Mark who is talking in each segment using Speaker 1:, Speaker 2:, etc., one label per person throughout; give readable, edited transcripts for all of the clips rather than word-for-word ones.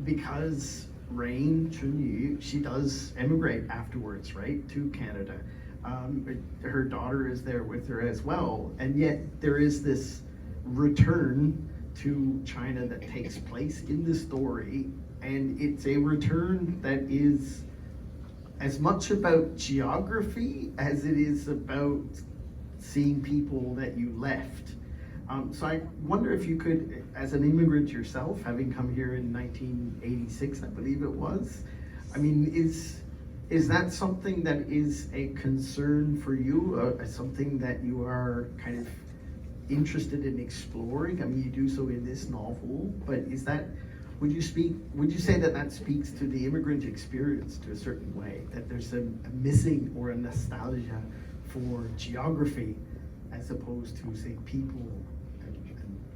Speaker 1: Because Rain Chunyu, she does emigrate afterwards, right, to Canada. Her daughter is there with her as well, and yet there is this return to China that takes place in the story, and it's a return that is as much about geography as it is about seeing people that you left. So I wonder if you could, as an immigrant yourself, having come here in 1986, I believe it was, I mean, is that something that is a concern for you, something that you are kind of interested in exploring? I mean, you do so in this novel, but is that, would you say that that speaks to the immigrant experience to a certain way, that there's a missing or a nostalgia for geography as opposed to, say, people?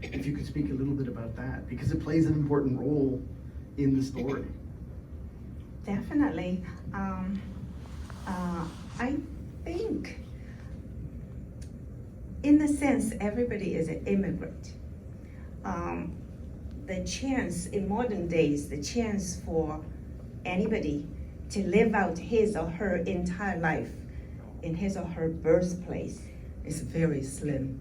Speaker 1: And if you could speak a little bit about that, because it plays an important role in the story.
Speaker 2: Definitely. I think, in a sense, everybody is an immigrant. The chance in modern days, the chance for anybody to live out his or her entire life in his or her birthplace is very slim.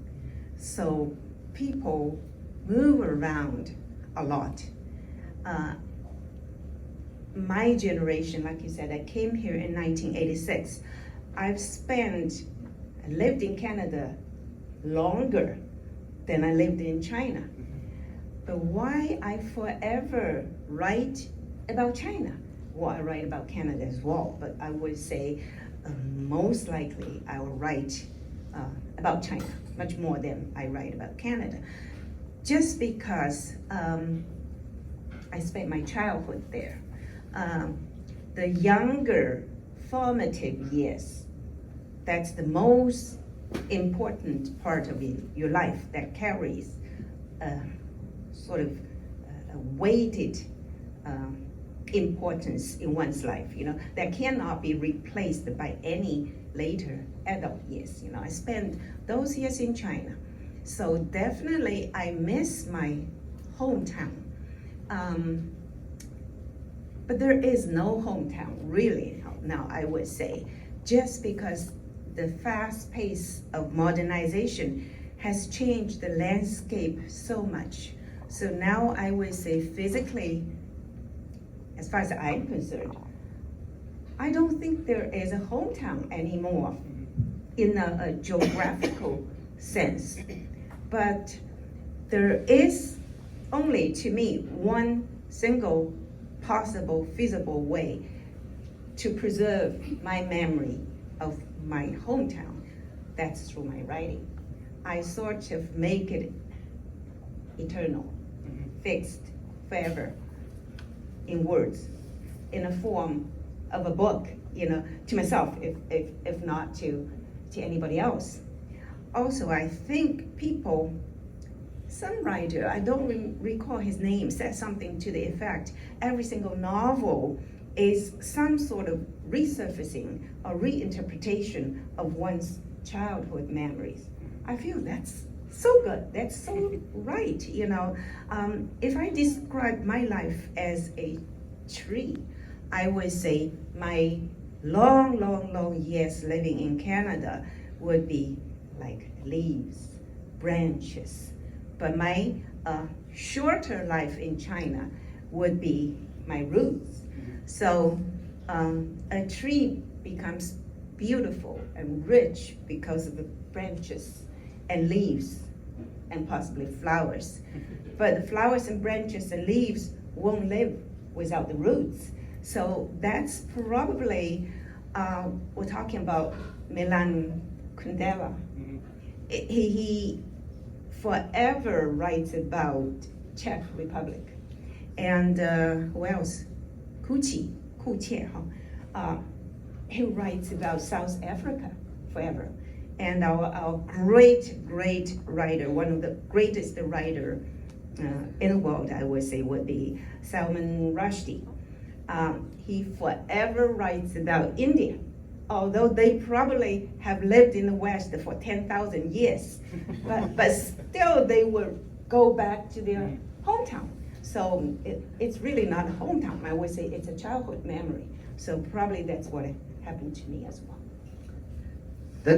Speaker 2: So people move around a lot. My generation, like you said, I came here in 1986. I've lived in Canada longer than I lived in China. But why I forever write about China? Well, I write about Canada as well, but I would say most likely I will write about China, much more than I write about Canada. Just because I spent my childhood there. The younger formative years, that's the most important part of your life that carries sort of a weighted importance in one's life, that cannot be replaced by any later adult years. I spent those years in China. So definitely I miss my hometown. But there is no hometown really now, I would say, just because the fast pace of modernization has changed the landscape so much. So now I would say physically, as far as I'm concerned, I don't think there is a hometown anymore in a geographical sense. But there is only, to me, one single possible, feasible way to preserve my memory of my hometown. That's through my writing. I sort of make it eternal, fixed, forever, in words, in a form of a book, to myself, if not to anybody else. Also, I think people, some writer, I don't recall his name, said something to the effect, every single novel is some sort of resurfacing or reinterpretation of one's childhood memories. I feel that's so good, that's so right, If I describe my life as a tree, I would say my long years living in Canada would be like leaves, branches. But my shorter life in China would be my roots. So a tree becomes beautiful and rich because of the branches and leaves and possibly flowers. But the flowers and branches and leaves won't live without the roots. So that's probably, we're talking about Milan Kundera. He forever writes about Czech Republic. And who else? Ku Che. He writes about South Africa forever. And our great writer, one of the greatest writer in the world, I would say, would be Salman Rushdie. He forever writes about India, although they probably have lived in the West for 10,000 years, but still they would go back to their hometown. So it's really not a hometown. I would say it's a childhood memory. So probably that's what happened to me as well.
Speaker 1: That